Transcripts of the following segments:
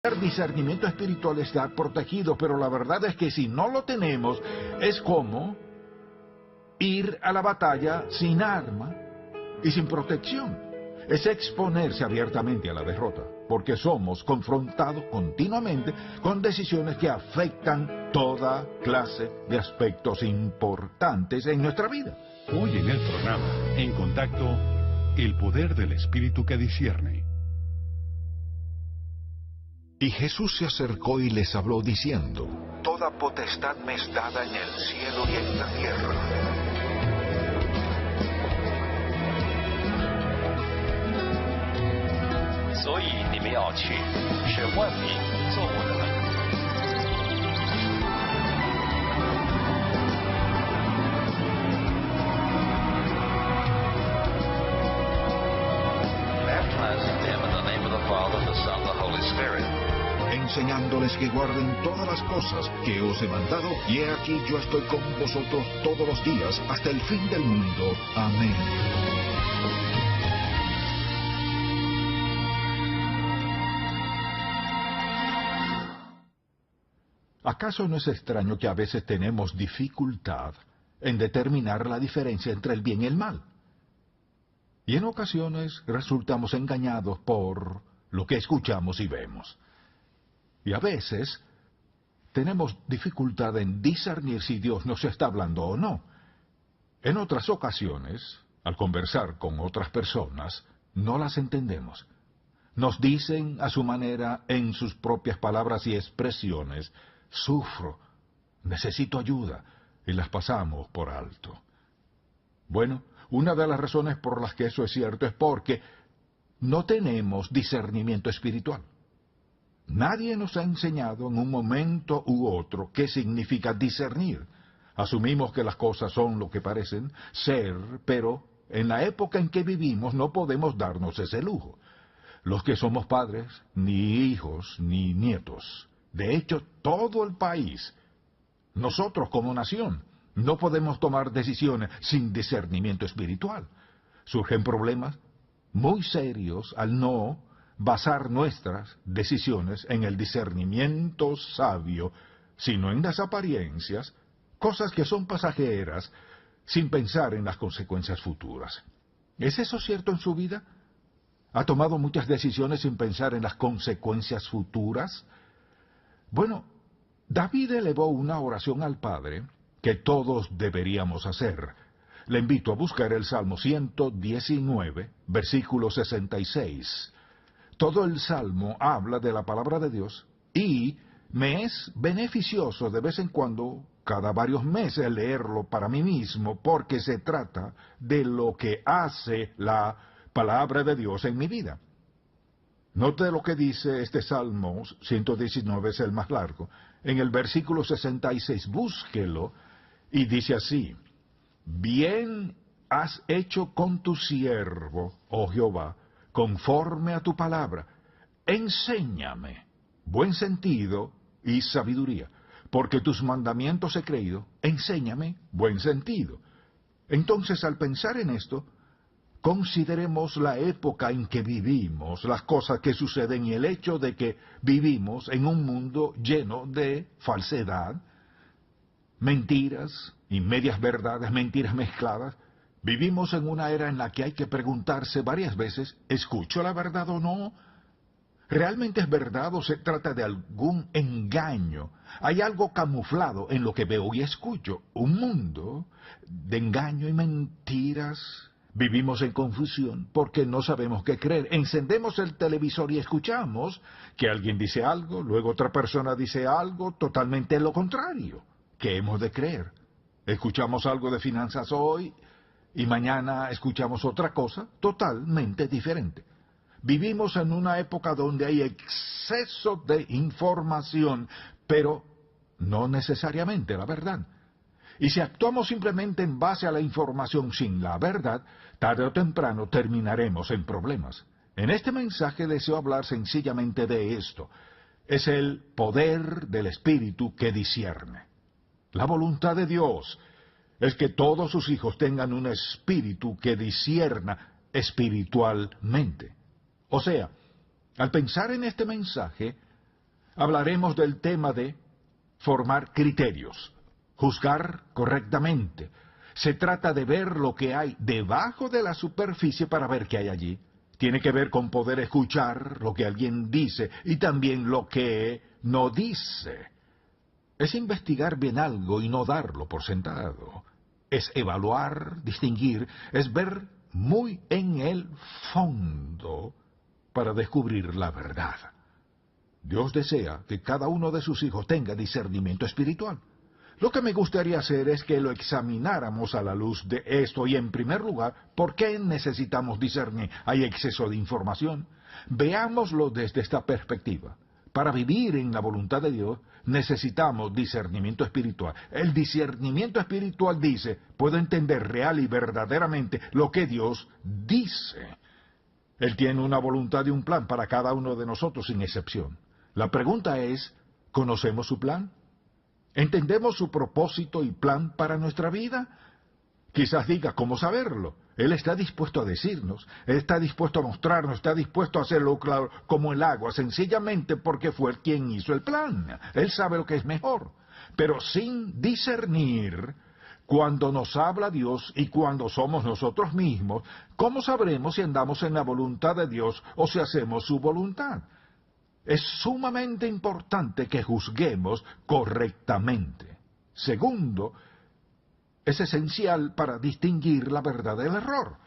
El discernimiento espiritual está protegido, pero la verdad es que si no lo tenemos, es como ir a la batalla sin arma y sin protección. Es exponerse abiertamente a la derrota, porque somos confrontados continuamente con decisiones que afectan toda clase de aspectos importantes en nuestra vida. Hoy en el programa, En Contacto, el poder del espíritu que discierne. Y Jesús se acercó y les habló diciendo: Toda potestad me es dada en el cielo y en la tierra. Enseñándoles que guarden todas las cosas que os he mandado, y he aquí yo estoy con vosotros todos los días hasta el fin del mundo. Amén. ¿Acaso no es extraño que a veces tenemos dificultad en determinar la diferencia entre el bien y el mal? Y en ocasiones resultamos engañados por lo que escuchamos y vemos. Y a veces tenemos dificultad en discernir si Dios nos está hablando o no. En otras ocasiones, al conversar con otras personas, no las entendemos. Nos dicen a su manera, en sus propias palabras y expresiones: sufro, necesito ayuda, y las pasamos por alto. Bueno, una de las razones por las que eso es cierto es porque no tenemos discernimiento espiritual. Nadie nos ha enseñado en un momento u otro qué significa discernir. Asumimos que las cosas son lo que parecen ser, pero en la época en que vivimos no podemos darnos ese lujo. Los que somos padres, ni hijos, ni nietos. De hecho, todo el país, nosotros como nación, no podemos tomar decisiones sin discernimiento espiritual. Surgen problemas muy serios al no basar nuestras decisiones en el discernimiento sabio, sino en las apariencias, cosas que son pasajeras, sin pensar en las consecuencias futuras. ¿Es eso cierto en su vida? ¿Ha tomado muchas decisiones sin pensar en las consecuencias futuras? Bueno, David elevó una oración al Padre que todos deberíamos hacer. Le invito a buscar el Salmo 119, versículo 66. Todo el Salmo habla de la palabra de Dios y me es beneficioso de vez en cuando, cada varios meses, leerlo para mí mismo, porque se trata de lo que hace la palabra de Dios en mi vida. Note lo que dice este Salmo 119, es el más largo. En el versículo 66, búsquelo, y dice así: Bien has hecho con tu siervo, oh Jehová, conforme a tu palabra. Enséñame buen sentido y sabiduría, porque tus mandamientos he creído. Enséñame buen sentido. Entonces, al pensar en esto, consideremos la época en que vivimos, las cosas que suceden y el hecho de que vivimos en un mundo lleno de falsedad, mentiras y medias verdades, mentiras mezcladas. Vivimos en una era en la que hay que preguntarse varias veces: ¿escucho la verdad o no? ¿Realmente es verdad o se trata de algún engaño? Hay algo camuflado en lo que veo y escucho. Un mundo de engaño y mentiras. Vivimos en confusión porque no sabemos qué creer. Encendemos el televisor y escuchamos que alguien dice algo, luego otra persona dice algo totalmente lo contrario. ¿Qué hemos de creer? Escuchamos algo de finanzas hoy y mañana escuchamos otra cosa totalmente diferente. Vivimos en una época donde hay exceso de información, pero no necesariamente la verdad. Y si actuamos simplemente en base a la información sin la verdad, tarde o temprano terminaremos en problemas. En este mensaje deseo hablar sencillamente de esto. Es el poder del Espíritu que discierne. La voluntad de Dios es que todos sus hijos tengan un espíritu que discierna espiritualmente. O sea, al pensar en este mensaje, hablaremos del tema de formar criterios, juzgar correctamente. Se trata de ver lo que hay debajo de la superficie para ver qué hay allí. Tiene que ver con poder escuchar lo que alguien dice y también lo que no dice. Es investigar bien algo y no darlo por sentado. Es evaluar, distinguir, es ver muy en el fondo para descubrir la verdad. Dios desea que cada uno de sus hijos tenga discernimiento espiritual. Lo que me gustaría hacer es que lo examináramos a la luz de esto y, en primer lugar, ¿por qué necesitamos discernir? Hay exceso de información. Veámoslo desde esta perspectiva. Para vivir en la voluntad de Dios necesitamos discernimiento espiritual. El discernimiento espiritual dice, puedo entender real y verdaderamente lo que Dios dice. Él tiene una voluntad y un plan para cada uno de nosotros sin excepción. La pregunta es, ¿conocemos su plan? ¿Entendemos su propósito y plan para nuestra vida? Quizás diga, ¿cómo saberlo? Él está dispuesto a decirnos, Él está dispuesto a mostrarnos, está dispuesto a hacerlo claro como el agua, sencillamente porque fue Él quien hizo el plan. Él sabe lo que es mejor. Pero sin discernir, cuando nos habla Dios y cuando somos nosotros mismos, ¿cómo sabremos si andamos en la voluntad de Dios o si hacemos su voluntad? Es sumamente importante que juzguemos correctamente. Segundo, es esencial para distinguir la verdad del error.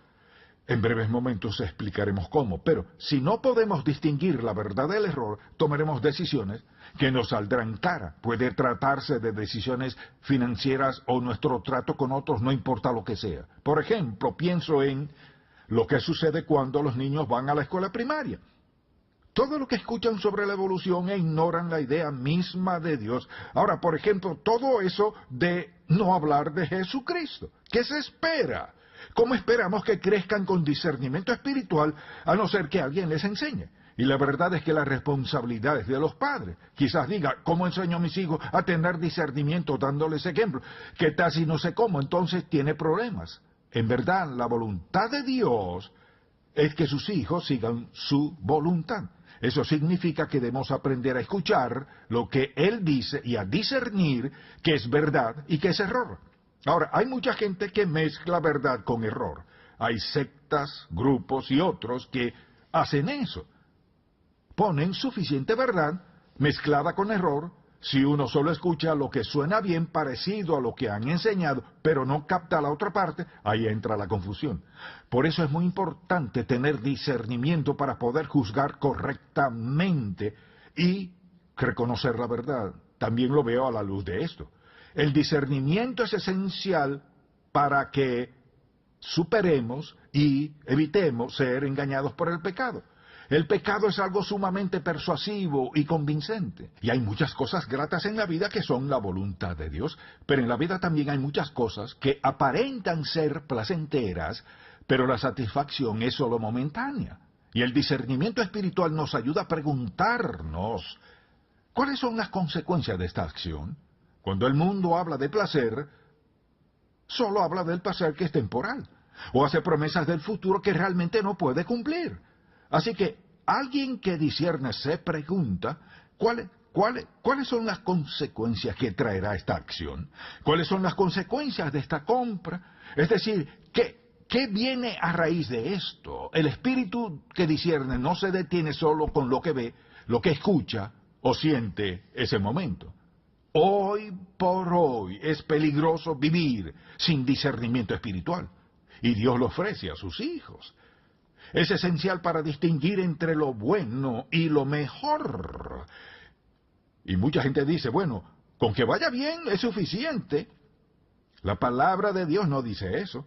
En breves momentos explicaremos cómo, pero si no podemos distinguir la verdad del error, tomaremos decisiones que nos saldrán cara. Puede tratarse de decisiones financieras o nuestro trato con otros, no importa lo que sea. Por ejemplo, pienso en lo que sucede cuando los niños van a la escuela primaria. Todo lo que escuchan sobre la evolución e ignoran la idea misma de Dios. Ahora, por ejemplo, todo eso de no hablar de Jesucristo. ¿Qué se espera? ¿Cómo esperamos que crezcan con discernimiento espiritual a no ser que alguien les enseñe? Y la verdad es que la responsabilidad es de los padres. Quizás diga, ¿cómo enseño a mis hijos a tener discernimiento dándoles ejemplo? ¿Qué tal si no sé cómo? Entonces tiene problemas. En verdad, la voluntad de Dios es que sus hijos sigan su voluntad. Eso significa que debemos aprender a escuchar lo que Él dice y a discernir qué es verdad y qué es error. Ahora, hay mucha gente que mezcla verdad con error. Hay sectas, grupos y otros que hacen eso. Ponen suficiente verdad mezclada con error. Si uno solo escucha lo que suena bien parecido a lo que han enseñado, pero no capta la otra parte, ahí entra la confusión. Por eso es muy importante tener discernimiento para poder juzgar correctamente y reconocer la verdad. También lo veo a la luz de esto. El discernimiento es esencial para que superemos y evitemos ser engañados por el pecado. El pecado es algo sumamente persuasivo y convincente. Y hay muchas cosas gratas en la vida que son la voluntad de Dios, pero en la vida también hay muchas cosas que aparentan ser placenteras, pero la satisfacción es solo momentánea. Y el discernimiento espiritual nos ayuda a preguntarnos, ¿cuáles son las consecuencias de esta acción? Cuando el mundo habla de placer, solo habla del placer que es temporal, o hace promesas del futuro que realmente no puede cumplir. Así que alguien que discierne se pregunta, ¿cuáles son las consecuencias que traerá esta acción? ¿Cuáles son las consecuencias de esta compra? Es decir, ¿qué viene a raíz de esto? El espíritu que discierne no se detiene solo con lo que ve, lo que escucha o siente ese momento. Hoy por hoy es peligroso vivir sin discernimiento espiritual, y Dios lo ofrece a sus hijos. Es esencial para distinguir entre lo bueno y lo mejor. Y mucha gente dice, bueno, con que vaya bien es suficiente. La palabra de Dios no dice eso.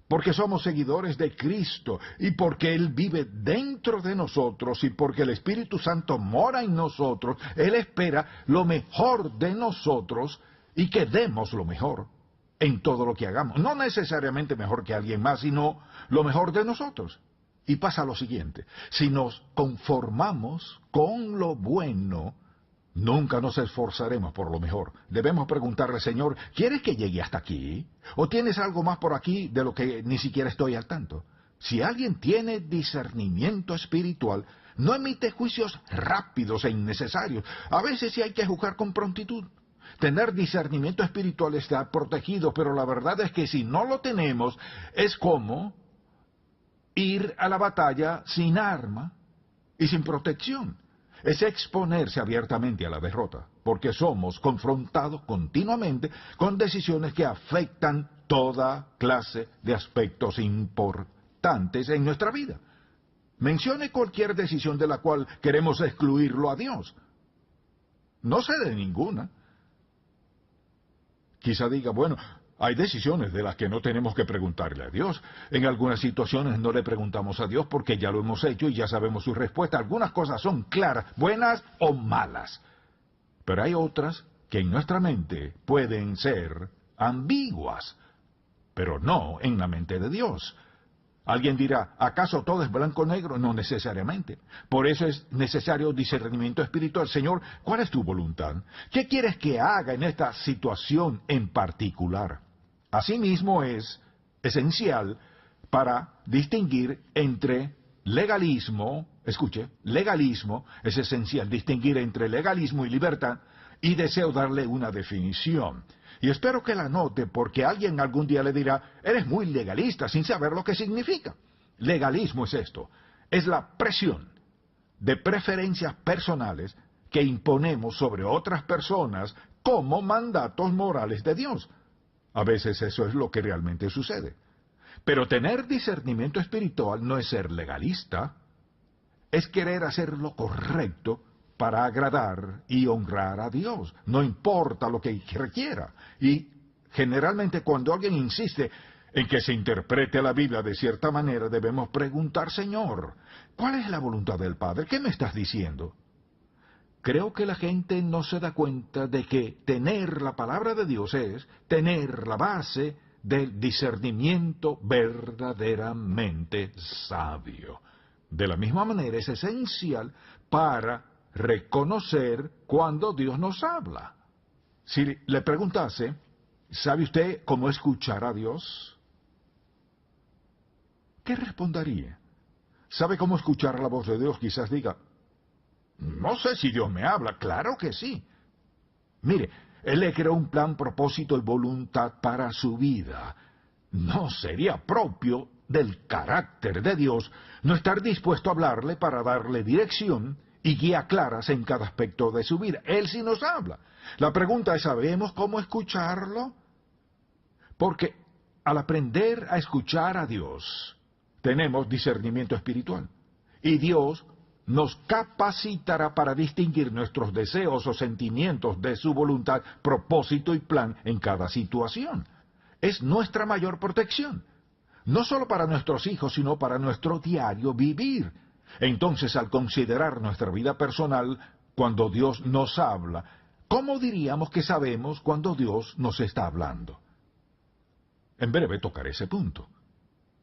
Porque somos seguidores de Cristo y porque Él vive dentro de nosotros y porque el Espíritu Santo mora en nosotros, Él espera lo mejor de nosotros y que demos lo mejor en todo lo que hagamos. No necesariamente mejor que alguien más, sino lo mejor de nosotros. Y pasa lo siguiente, si nos conformamos con lo bueno, nunca nos esforzaremos por lo mejor. Debemos preguntarle, Señor, ¿quieres que llegue hasta aquí? ¿O tienes algo más por aquí de lo que ni siquiera estoy al tanto? Si alguien tiene discernimiento espiritual, No emite juicios rápidos e innecesarios. A veces sí hay que juzgar con prontitud. Tener discernimiento espiritual está protegido, pero la verdad es que si no lo tenemos, es como ir a la batalla sin arma y sin protección. Es exponerse abiertamente a la derrota, porque somos confrontados continuamente con decisiones que afectan toda clase de aspectos importantes en nuestra vida. Mencione cualquier decisión de la cual queremos excluirlo a Dios. No sé de ninguna. Quizá diga, bueno, hay decisiones de las que no tenemos que preguntarle a Dios. En algunas situaciones no le preguntamos a Dios porque ya lo hemos hecho y ya sabemos su respuesta. Algunas cosas son claras, buenas o malas. Pero hay otras que en nuestra mente pueden ser ambiguas, pero no en la mente de Dios. Alguien dirá, ¿acaso todo es blanco o negro? No necesariamente. Por eso es necesario discernimiento espiritual. Señor, ¿cuál es tu voluntad? ¿Qué quieres que haga en esta situación en particular? Asimismo es esencial para distinguir entre legalismo, escuche, legalismo, es esencial distinguir entre legalismo y libertad, y deseo darle una definición. Y espero que la note porque alguien algún día le dirá, eres muy legalista sin saber lo que significa. Legalismo es esto, es la presión de preferencias personales que imponemos sobre otras personas como mandatos morales de Dios. A veces eso es lo que realmente sucede. Pero tener discernimiento espiritual no es ser legalista, es querer hacer lo correcto para agradar y honrar a Dios. No importa lo que requiera. Y generalmente cuando alguien insiste en que se interprete la Biblia de cierta manera, debemos preguntar, Señor, ¿cuál es la voluntad del Padre? ¿Qué me estás diciendo? Creo que la gente no se da cuenta de que tener la palabra de Dios es tener la base del discernimiento verdaderamente sabio. De la misma manera es esencial para reconocer cuando Dios nos habla. Si le preguntase, ¿sabe usted cómo escuchar a Dios? ¿Qué respondería? ¿Sabe cómo escuchar la voz de Dios? Quizás diga, no sé si Dios me habla. Claro que sí. Mire, Él le creó un plan, propósito y voluntad para su vida. No sería propio del carácter de Dios no estar dispuesto a hablarle para darle dirección y guía claras en cada aspecto de su vida. Él sí nos habla. La pregunta es, ¿sabemos cómo escucharlo? Porque al aprender a escuchar a Dios, tenemos discernimiento espiritual. Y Dios nos capacitará para distinguir nuestros deseos o sentimientos de su voluntad, propósito y plan en cada situación. Es nuestra mayor protección. No solo para nuestros hijos, sino para nuestro diario vivir. Entonces, al considerar nuestra vida personal, cuando Dios nos habla, ¿cómo diríamos que sabemos cuando Dios nos está hablando? En breve tocaré ese punto.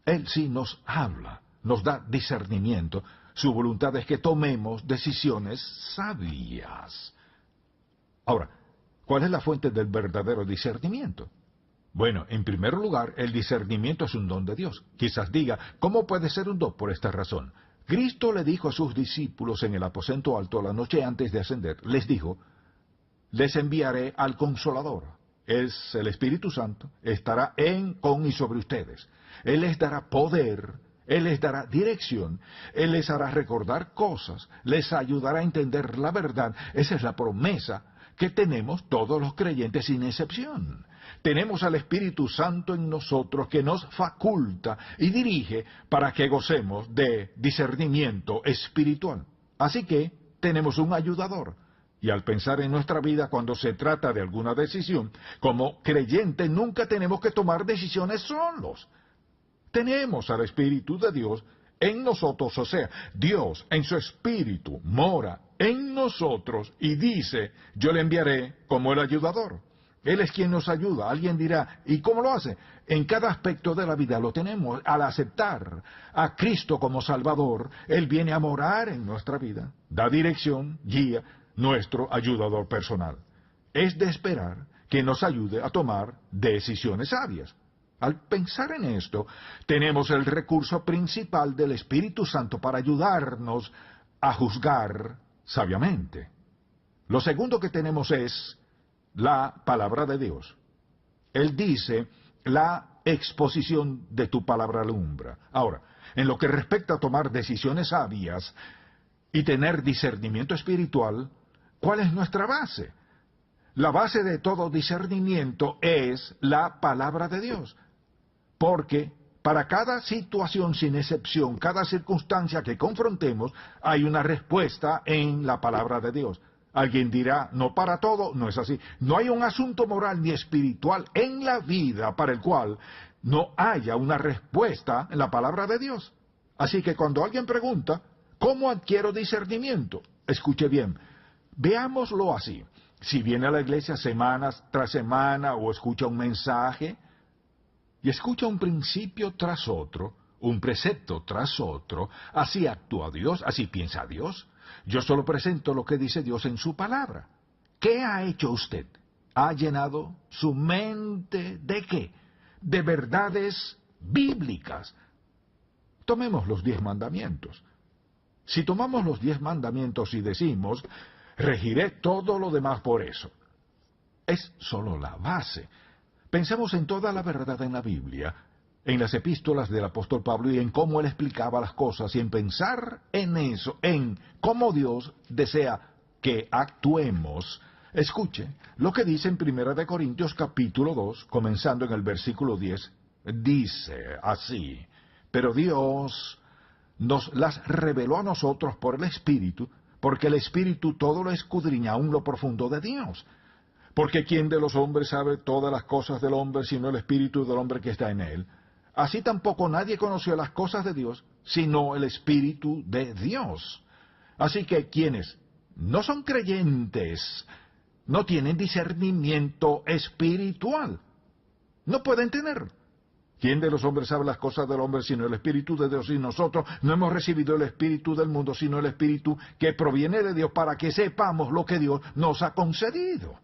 Él sí nos habla, nos da discernimiento. Su voluntad es que tomemos decisiones sabias. Ahora, ¿cuál es la fuente del verdadero discernimiento? Bueno, en primer lugar, el discernimiento es un don de Dios. Quizás diga, ¿cómo puede ser un don? Por esta razón. Cristo le dijo a sus discípulos en el aposento alto la noche antes de ascender, les dijo, les enviaré al Consolador. Es el Espíritu Santo, estará con y sobre ustedes. Él les dará poder, Él les dará dirección, Él les hará recordar cosas, les ayudará a entender la verdad. Esa es la promesa que tenemos todos los creyentes sin excepción. Tenemos al Espíritu Santo en nosotros que nos faculta y dirige para que gocemos de discernimiento espiritual. Así que tenemos un ayudador. Y al pensar en nuestra vida cuando se trata de alguna decisión, como creyentes nunca tenemos que tomar decisiones solos. Tenemos al Espíritu de Dios en nosotros, o sea, Dios en su Espíritu mora en nosotros y dice, yo le enviaré como el ayudador. Él es quien nos ayuda. Alguien dirá, ¿y cómo lo hace? En cada aspecto de la vida lo tenemos. Al aceptar a Cristo como Salvador, Él viene a morar en nuestra vida, da dirección, guía, nuestro ayudador personal. Es de esperar que nos ayude a tomar decisiones sabias. Al pensar en esto, tenemos el recurso principal del Espíritu Santo para ayudarnos a juzgar sabiamente. Lo segundo que tenemos es la palabra de Dios. Él dice, la exposición de tu palabra alumbra. Ahora, en lo que respecta a tomar decisiones sabias y tener discernimiento espiritual, ¿cuál es nuestra base? La base de todo discernimiento es la palabra de Dios. Porque para cada situación sin excepción, cada circunstancia que confrontemos, hay una respuesta en la palabra de Dios. Alguien dirá, no para todo, no es así. No hay un asunto moral ni espiritual en la vida para el cual no haya una respuesta en la palabra de Dios. Así que cuando alguien pregunta, ¿cómo adquiero discernimiento? Escuche bien, veámoslo así. Si viene a la iglesia semanas tras semana o escucha un mensaje y escucha un principio tras otro, un precepto tras otro, así actúa Dios, así piensa Dios. Yo solo presento lo que dice Dios en su palabra. ¿Qué ha hecho usted? ¿Ha llenado su mente de qué? De verdades bíblicas. Tomemos los 10 mandamientos. Si tomamos los 10 mandamientos y decimos, regiré todo lo demás por eso, es solo la base. Pensemos en toda la verdad en la Biblia, en las epístolas del apóstol Pablo y en cómo él explicaba las cosas, y en pensar en eso, en cómo Dios desea que actuemos. Escuche lo que dice en 1 Corintios capítulo 2, comenzando en el versículo 10, dice así, pero Dios nos las reveló a nosotros por el Espíritu, porque el Espíritu todo lo escudriña aún lo profundo de Dios. Porque ¿quién de los hombres sabe todas las cosas del hombre sino el Espíritu del hombre que está en él? Así tampoco nadie conoció las cosas de Dios sino el Espíritu de Dios. Así que quienes no son creyentes no tienen discernimiento espiritual. No pueden tenerlo. ¿Quién de los hombres sabe las cosas del hombre sino el Espíritu de Dios? Y nosotros no hemos recibido el Espíritu del mundo, sino el Espíritu que proviene de Dios para que sepamos lo que Dios nos ha concedido.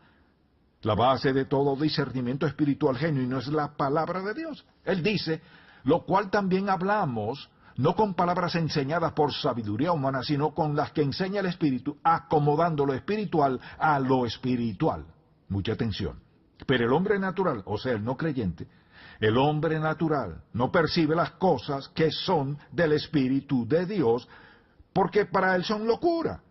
La base de todo discernimiento espiritual genuino es la palabra de Dios. Él dice, lo cual también hablamos, no con palabras enseñadas por sabiduría humana, sino con las que enseña el Espíritu, acomodando lo espiritual a lo espiritual. Mucha atención. Pero el hombre natural, o sea, el no creyente, el hombre natural no percibe las cosas que son del Espíritu de Dios, porque para él son locura,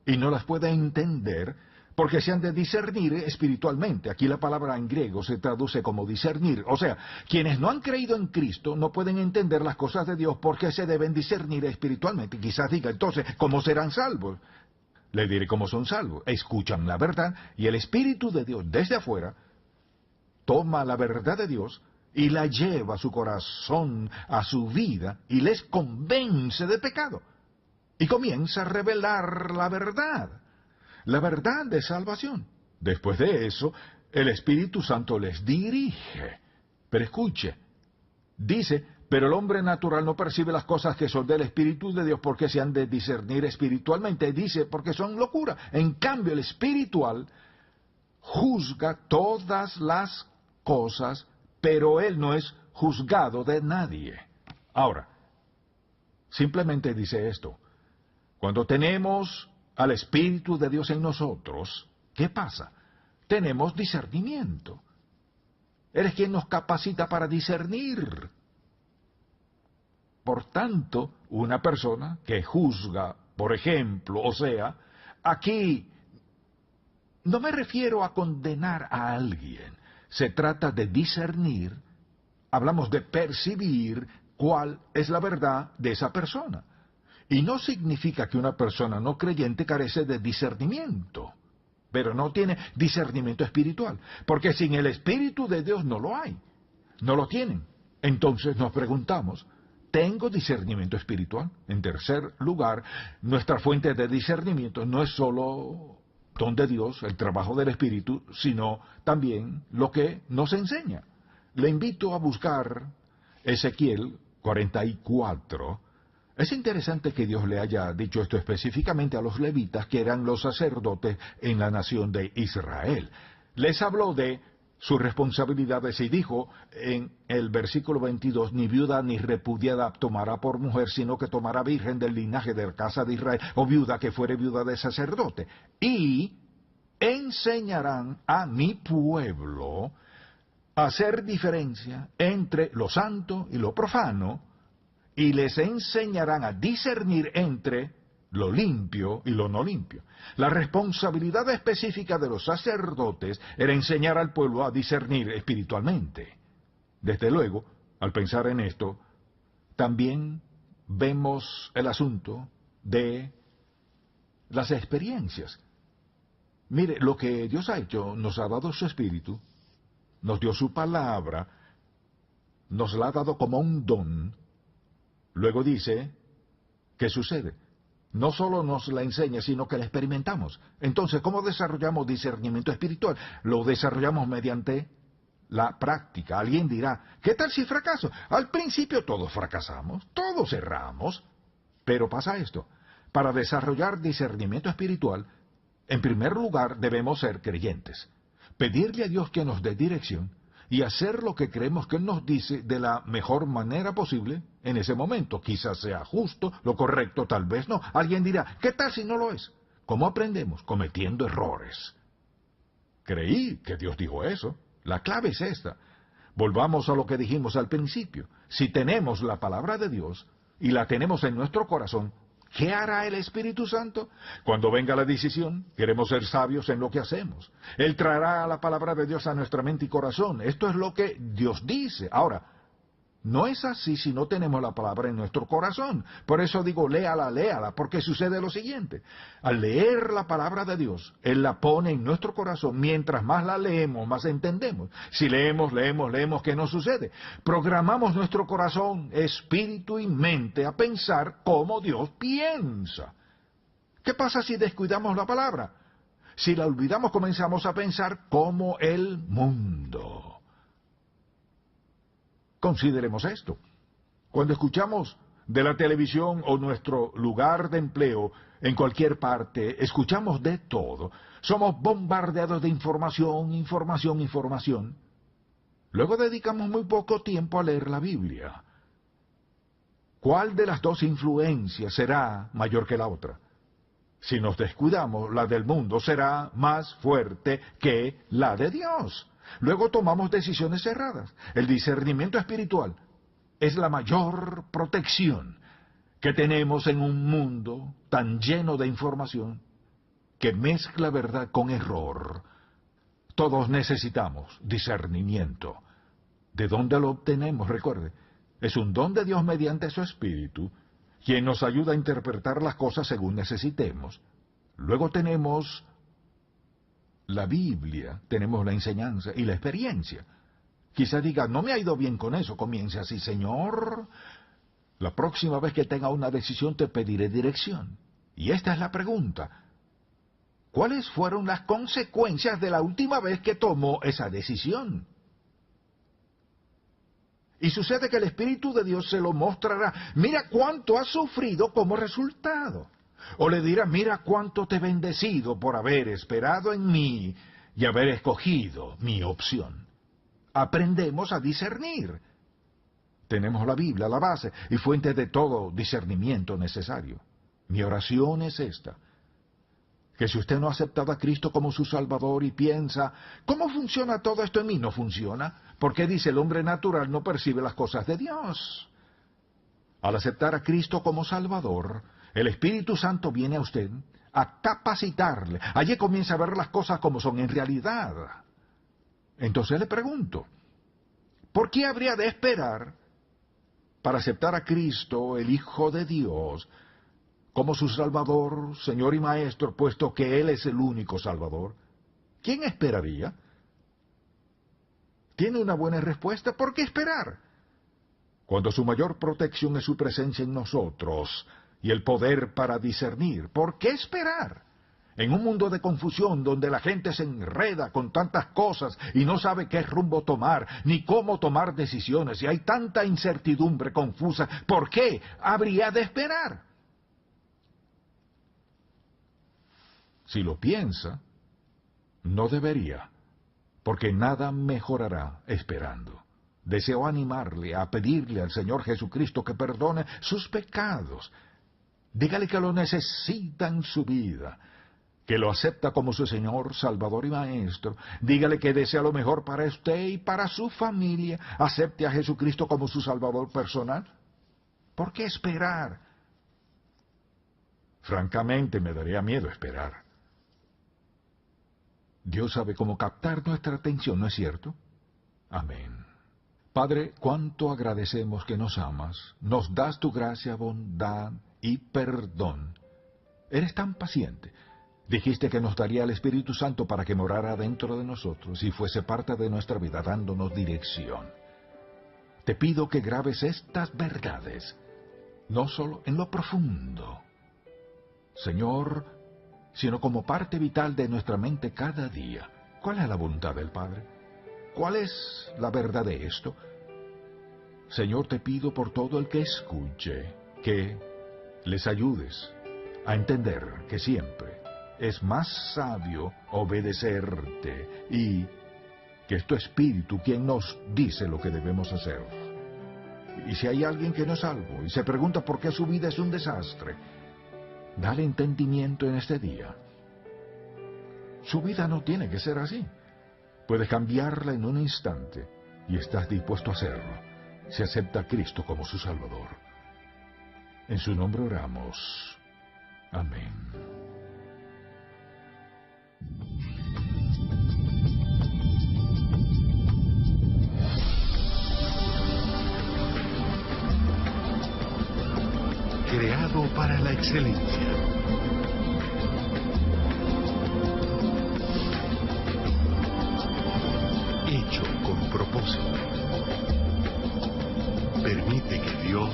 y no las puede entender, porque se han de discernir espiritualmente. Aquí la palabra en griego se traduce como discernir. O sea, quienes no han creído en Cristo no pueden entender las cosas de Dios porque se deben discernir espiritualmente. Quizás diga, entonces, ¿cómo serán salvos? Le diré cómo son salvos. Escuchan la verdad y el Espíritu de Dios desde afuera toma la verdad de Dios y la lleva a su corazón, a su vida, y les convence de pecado. Y comienza a revelar la verdad de salvación. Después de eso, el Espíritu Santo les dirige. Pero escuche, dice, pero el hombre natural no percibe las cosas que son del Espíritu de Dios porque se han de discernir espiritualmente. Dice, porque son locura. En cambio, el espiritual juzga todas las cosas, pero él no es juzgado de nadie. Ahora, simplemente dice esto. Cuando tenemos al Espíritu de Dios en nosotros, ¿qué pasa? Tenemos discernimiento. Él es quien nos capacita para discernir. Por tanto, una persona que juzga, por ejemplo, o sea, aquí no me refiero a condenar a alguien. Se trata de discernir, hablamos de percibir cuál es la verdad de esa persona. Y no significa que una persona no creyente carece de discernimiento, pero no tiene discernimiento espiritual, porque sin el Espíritu de Dios no lo hay, no lo tienen. Entonces nos preguntamos, ¿tengo discernimiento espiritual? En tercer lugar, nuestra fuente de discernimiento no es solo don de Dios, el trabajo del Espíritu, sino también lo que nos enseña. Le invito a buscar Ezequiel 44. Es interesante que Dios le haya dicho esto específicamente a los levitas, que eran los sacerdotes en la nación de Israel. Les habló de sus responsabilidades, y dijo en el versículo 22, ni viuda ni repudiada tomará por mujer, sino que tomará virgen del linaje de la casa de Israel, o viuda que fuere viuda de sacerdote. Y enseñarán a mi pueblo a hacer diferencia entre lo santo y lo profano, y les enseñarán a discernir entre lo limpio y lo no limpio. La responsabilidad específica de los sacerdotes era enseñar al pueblo a discernir espiritualmente. Desde luego, al pensar en esto, también vemos el asunto de las experiencias. Mire, lo que Dios ha hecho, nos ha dado su Espíritu, nos dio su palabra, nos la ha dado como un don. Luego dice, ¿qué sucede? No solo nos la enseña, sino que la experimentamos. Entonces, ¿cómo desarrollamos discernimiento espiritual? Lo desarrollamos mediante la práctica. Alguien dirá, ¿qué tal si fracaso? Al principio todos fracasamos, todos erramos. Pero pasa esto. Para desarrollar discernimiento espiritual, en primer lugar debemos ser creyentes. Pedirle a Dios que nos dé dirección y hacer lo que creemos que Él nos dice de la mejor manera posible en ese momento. Quizás sea justo, lo correcto, tal vez no. Alguien dirá, ¿qué tal si no lo es? ¿Cómo aprendemos? Cometiendo errores. Creí que Dios dijo eso. La clave es esta. Volvamos a lo que dijimos al principio. Si tenemos la palabra de Dios y la tenemos en nuestro corazón, ¿qué hará el Espíritu Santo? Cuando venga la decisión, queremos ser sabios en lo que hacemos. Él traerá la palabra de Dios a nuestra mente y corazón. Esto es lo que Dios dice. Ahora, no es así si no tenemos la palabra en nuestro corazón. Por eso digo, léala, porque sucede lo siguiente. Al leer la palabra de Dios, Él la pone en nuestro corazón. Mientras más la leemos, más entendemos. Si leemos, ¿qué nos sucede? Programamos nuestro corazón, espíritu y mente a pensar como Dios piensa. ¿Qué pasa si descuidamos la palabra? Si la olvidamos, comenzamos a pensar como el mundo. Consideremos esto. Cuando escuchamos de la televisión o nuestro lugar de empleo, en cualquier parte, escuchamos de todo. Somos bombardeados de información. Luego dedicamos muy poco tiempo a leer la Biblia. ¿Cuál de las dos influencias será mayor que la otra? Si nos descuidamos, la del mundo será más fuerte que la de Dios. Luego tomamos decisiones erradas. El discernimiento espiritual es la mayor protección que tenemos en un mundo tan lleno de información que mezcla verdad con error. Todos necesitamos discernimiento. ¿De dónde lo obtenemos? Recuerde, es un don de Dios mediante su Espíritu, quien nos ayuda a interpretar las cosas según necesitemos. Luego tenemos la Biblia, tenemos la enseñanza y la experiencia. Quizá diga, no me ha ido bien con eso. Comience así, Señor, la próxima vez que tenga una decisión te pediré dirección. Y esta es la pregunta. ¿Cuáles fueron las consecuencias de la última vez que tomó esa decisión? Y sucede que el Espíritu de Dios se lo mostrará. Mira cuánto has sufrido como resultado. O le dirá, mira cuánto te he bendecido por haber esperado en mí y haber escogido mi opción. Aprendemos a discernir. Tenemos la Biblia, la base y fuente de todo discernimiento necesario. Mi oración es esta. Que si usted no ha aceptado a Cristo como su Salvador y piensa, ¿cómo funciona todo esto en mí? No funciona. Porque dice, el hombre natural no percibe las cosas de Dios. Al aceptar a Cristo como Salvador, el Espíritu Santo viene a usted a capacitarle. Allí comienza a ver las cosas como son en realidad. Entonces le pregunto, ¿por qué habría de esperar para aceptar a Cristo, el Hijo de Dios, como su Salvador, Señor y Maestro, puesto que Él es el único Salvador? ¿Quién esperaría? ¿Tiene una buena respuesta? ¿Por qué esperar? Cuando su mayor protección es su presencia en nosotros y el poder para discernir, ¿por qué esperar? En un mundo de confusión donde la gente se enreda con tantas cosas y no sabe qué rumbo tomar, ni cómo tomar decisiones, y hay tanta incertidumbre confusa, ¿por qué habría de esperar? Si lo piensa, no debería. porque nada mejorará esperando. Deseo animarle a pedirle al Señor Jesucristo que perdone sus pecados. Dígale que lo necesita en su vida, que lo acepta como su Señor, Salvador y Maestro. Dígale que desea lo mejor para usted y para su familia. Acepte a Jesucristo como su Salvador personal. ¿Por qué esperar? Francamente, me daría miedo esperar. Dios sabe cómo captar nuestra atención, ¿no es cierto? Amén. Padre, cuánto agradecemos que nos amas, nos das tu gracia, bondad y perdón. Eres tan paciente. Dijiste que nos daría el Espíritu Santo para que morara dentro de nosotros y fuese parte de nuestra vida, dándonos dirección. Te pido que grabes estas verdades, no solo en lo profundo, Señor, sino como parte vital de nuestra mente cada día. ¿Cuál es la voluntad del Padre? ¿Cuál es la verdad de esto? Señor, te pido por todo el que escuche, que les ayudes a entender que siempre es más sabio obedecerte y que es tu Espíritu quien nos dice lo que debemos hacer. Y si hay alguien que no es salvo y se pregunta por qué su vida es un desastre, dale entendimiento en este día. Su vida no tiene que ser así. Puedes cambiarla en un instante y estás dispuesto a hacerlo si acepta a Cristo como su Salvador. En su nombre oramos. Amén. Creado para la excelencia. Hecho con propósito. Permite que Dios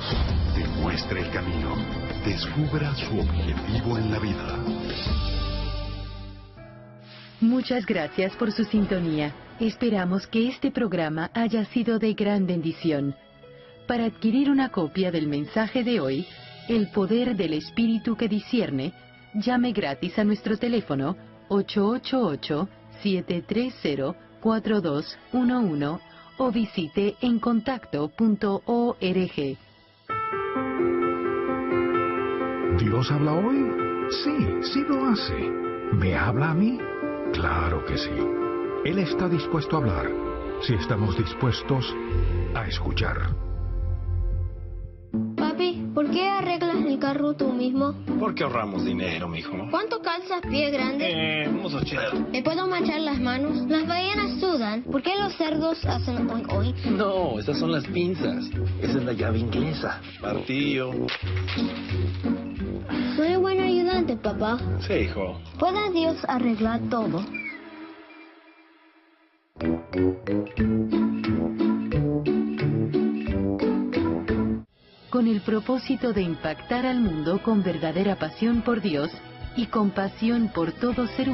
te muestre el camino. Descubra su objetivo en la vida. Muchas gracias por su sintonía. Esperamos que este programa haya sido de gran bendición. Para adquirir una copia del mensaje de hoy, El poder del Espíritu que discierne, llame gratis a nuestro teléfono 888-730-4211 o visite encontacto.org. ¿Dios habla hoy? Sí lo hace. ¿Me habla a mí? Claro que sí. Él está dispuesto a hablar, si estamos dispuestos a escuchar. Papi, ¿por qué arreglas el carro tú mismo? Porque ahorramos dinero, mijo. ¿Cuánto calzas pie grande? Unos 80. ¿Me puedo manchar las manos? Las ballenas sudan. ¿Por qué los cerdos hacen oink oink? No, estas son las pinzas. Esa es la llave inglesa. Martillo. Soy buen ayudante, papá. Sí, hijo. ¿Puede Dios arreglar todo? Con el propósito de impactar al mundo con verdadera pasión por Dios y compasión por todo ser humano.